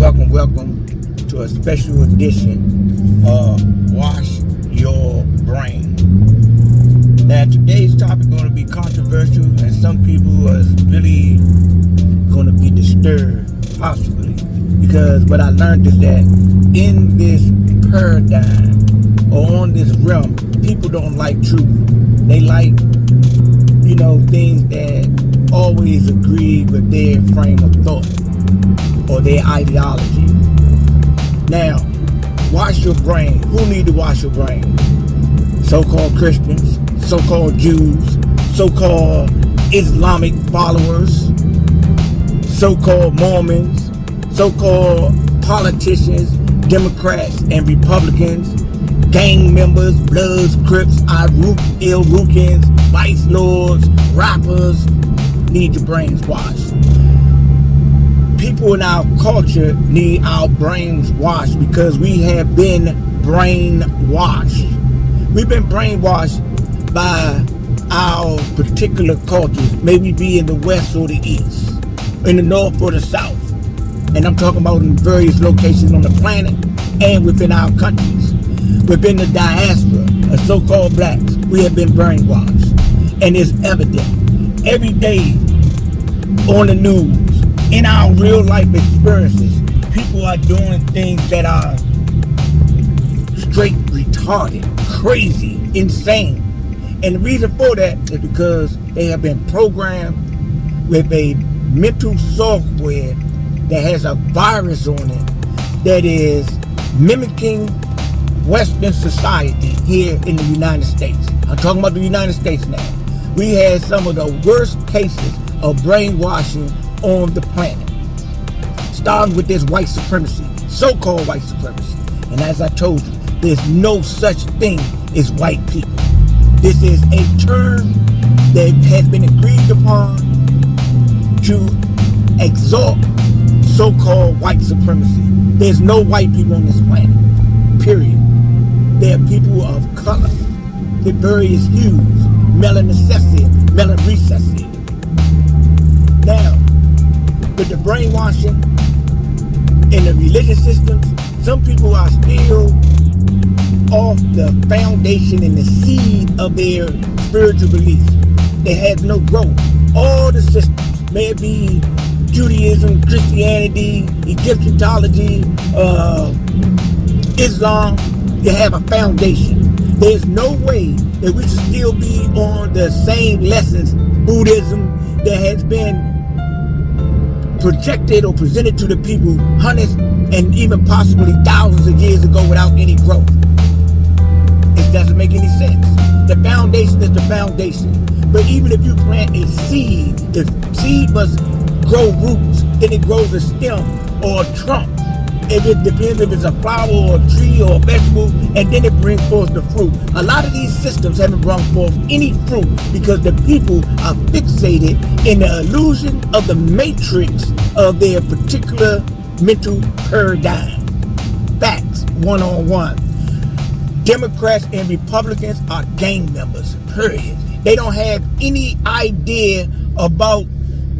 Welcome to a special edition of Wash Your Brain. Now, today's topic is going to be controversial, and some people are really going to be disturbed, possibly, because what I learned is that in this paradigm or on this realm, people don't like truth. They like, things that always agree with their frame of thought or their ideology. Now, wash your brain. Who need to wash your brain? So-called Christians, so-called Jews, so-called Islamic followers, so-called Mormons, so-called politicians, Democrats and Republicans, gang members, Bloods, Crips, Rukins, Vice Lords, rappers need your brains washed. People in our culture need our brains washed because we have been brainwashed. We've been brainwashed by our particular cultures, maybe be in the west or the east, in the north or the south. And I'm talking about in various locations on the planet and within our countries. Within the diaspora of so-called blacks, we have been brainwashed. And it's evident every day on the news, in our real life experiences, people are doing things that are straight retarded, crazy, insane. And the reason for that is because they have been programmed with a mental software that has a virus on it that is mimicking Western society here in the United States. I'm talking about the United States now. We had some of the worst cases of brainwashing on the planet, starting with this white supremacy, so-called white supremacy. And as I told you, there's no such thing as white people. This is a term that has been agreed upon to exalt so-called white supremacy. There's no white people on this planet, period. There are people of color, the various hues, melanicessive, melarecessive. Now, with the brainwashing in the religious systems, some people are still off the foundation and the seed of their spiritual beliefs. They have no growth. All the systems, may it be Judaism, Christianity, Egyptology, Islam, they have a foundation. There's no way that we should still be on the same lessons, Buddhism, that has been projected or presented to the people hundreds and even possibly thousands of years ago without any growth. It doesn't make any sense. The foundation is the foundation. But even if you plant a seed, the seed must grow roots, then it grows a stem or a trunk. If it depends if it's a flower or a tree or a vegetable, and then it brings forth the fruit. A lot of these systems haven't brought forth any fruit because the people are fixated in the illusion of the matrix of their particular mental paradigm. Facts, one-on-one. Democrats and Republicans are gang members, period. They don't have any idea about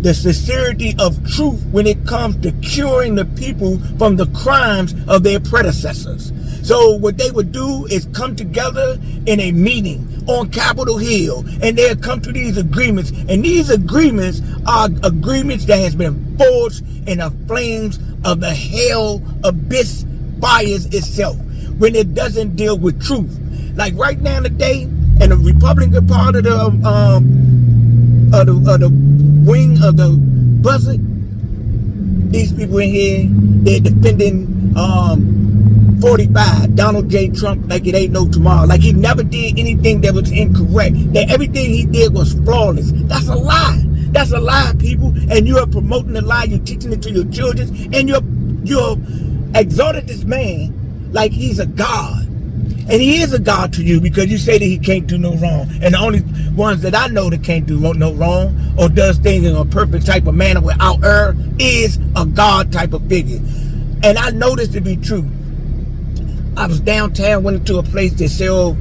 the sincerity of truth when it comes to curing the people from the crimes of their predecessors. So what they would do is come together in a meeting on Capitol Hill, and they'll come to these agreements. And these agreements are agreements that has been forged in the flames of the hell abyss fires itself, when it doesn't deal with truth. Like right now today, in the Republican part of the wing of the buzzard, these people in here, they're defending 45, Donald J. Trump, like it ain't no tomorrow, like he never did anything that was incorrect, that everything he did was flawless. That's a lie. That's a lie, people. And you are promoting the lie, you're teaching it to your children, and you're exalted this man like he's a god. And he is a God to you because you say that he can't do no wrong. And the only ones that I know that can't do no wrong or does things in a perfect type of manner without error is a God type of figure. And I know this to be true. I was downtown, went into a place that sell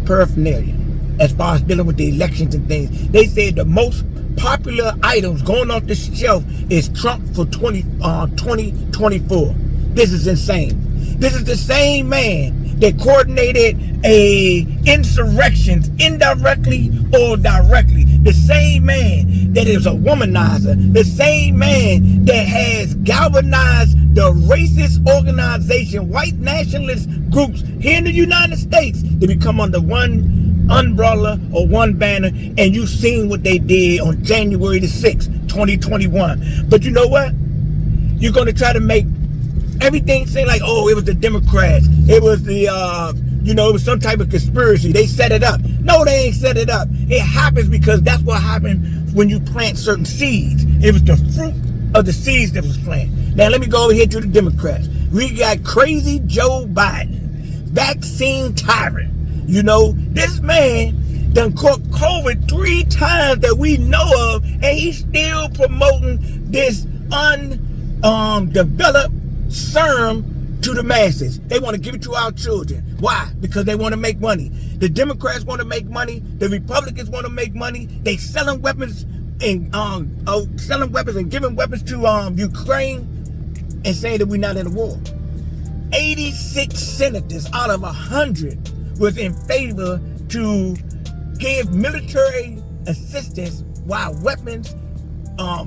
paraphernalia as far as dealing with the elections and things. They said the most popular items going off the shelf is Trump for 2024. This is insane. This is the same man that coordinated insurrections indirectly or directly. The same man that is a womanizer. The same man that has galvanized the racist organization, white nationalist groups here in the United States to become under one umbrella or one banner. And you've seen what they did on January the 6th, 2021. But you know what? You're going to try to make everything seem like, oh, it was the Democrats. It was the, it was some type of conspiracy. They set it up. No, they ain't set it up. It happens because that's what happened when you plant certain seeds. It was the fruit of the seeds that was planted. Now, let me go over here to the Democrats. We got crazy Joe Biden, vaccine tyrant. This man done caught COVID 3 times that we know of, and he's still promoting this undeveloped serum to the masses. They want to give it to our children. Why? Because they want to make money. The Democrats want to make money. The Republicans want to make money. They selling weapons and giving weapons to Ukraine and saying that we're not in a war. 86 senators out of 100 was in favor to give military assistance while weapons,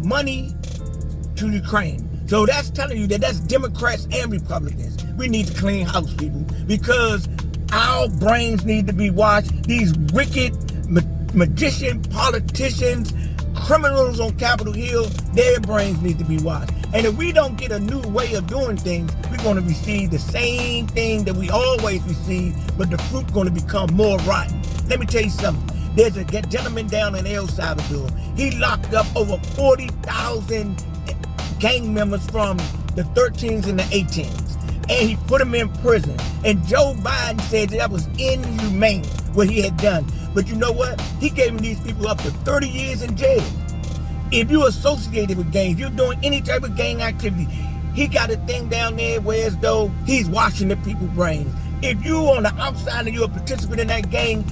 money to Ukraine. So that's telling you that that's Democrats and Republicans. We need to clean house, people, because our brains need to be washed. These wicked magician politicians, criminals on Capitol Hill, their brains need to be washed. And if we don't get a new way of doing things, we're going to receive the same thing that we always receive, but the fruit's going to become more rotten. Let me tell you something. There's a gentleman down in El Salvador. He locked up over 40,000 gang members from the 13s and the 18s, and he put them in prison. And Joe Biden said that was inhumane what he had done. But you know what? He gave these people up to 30 years in jail. If you're associated with gangs, you're doing any type of gang activity, he got a thing down there where as though he's washing the people's brains. If you on the outside and you're a participant in that gang,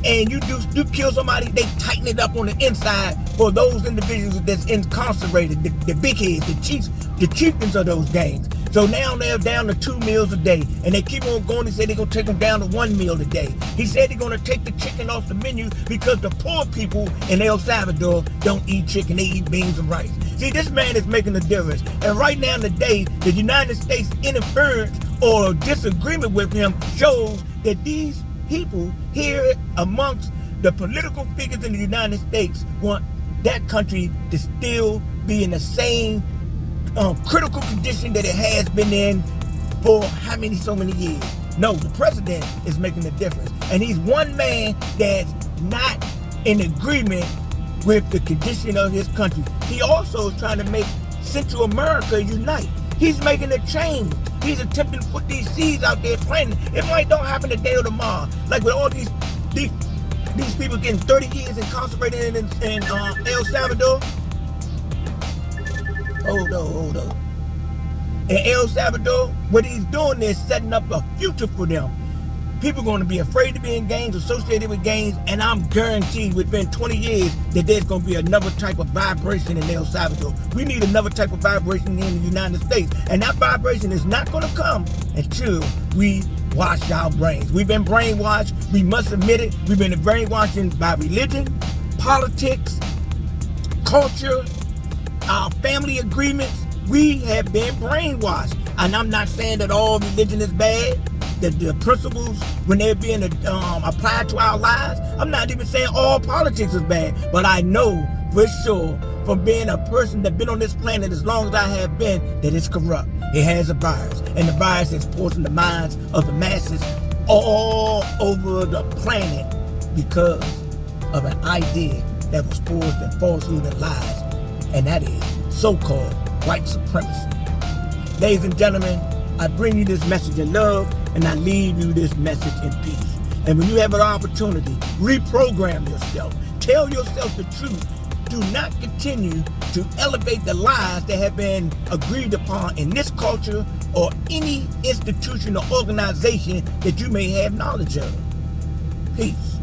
and you kill somebody, they tighten it up on the inside for those individuals that's incarcerated, the big heads, the chieftains of those gangs. So now they're down to 2 meals a day, and they keep on going. They say they're going to take them down to 1 meal a day. He said they're going to take the chicken off the menu because the poor people in El Salvador don't eat chicken, they eat beans and rice. See, this man is making a difference. And right now today, the United States interference or disagreement with him shows that these people here amongst the political figures in the United States want that country to still be in the same critical condition that it has been in for so many years. No, the president is making a difference. And he's one man that's not in agreement with the condition of his country. He also is trying to make Central America unite. He's making a change. He's attempting to put these seeds out there planting. It might don't happen today or tomorrow. Like with all these people getting 30 years incarcerated in El Salvador. Hold on. In El Salvador, what he's doing is setting up a future for them. People are going to be afraid to be in gangs, associated with gangs, and I'm guaranteed within 20 years that there's going to be another type of vibration in El Salvador. We need another type of vibration in the United States, and that vibration is not going to come until we wash our brains. We've been brainwashed. We must admit it. We've been brainwashed by religion, politics, culture, our family agreements. We have been brainwashed, and I'm not saying that all religion is bad. The principles, when they're being applied to our lives, I'm not even saying all politics is bad, but I know for sure from being a person that's been on this planet as long as I have been, that it's corrupt. It has a virus, and the virus is poisoning the minds of the masses all over the planet because of an idea that was forged in falsehood and lies, and that is so-called white supremacy. Ladies and gentlemen, I bring you this message in love, and I leave you this message in peace. And when you have an opportunity, reprogram yourself. Tell yourself the truth. Do not continue to elevate the lies that have been agreed upon in this culture or any institution or organization that you may have knowledge of. Peace.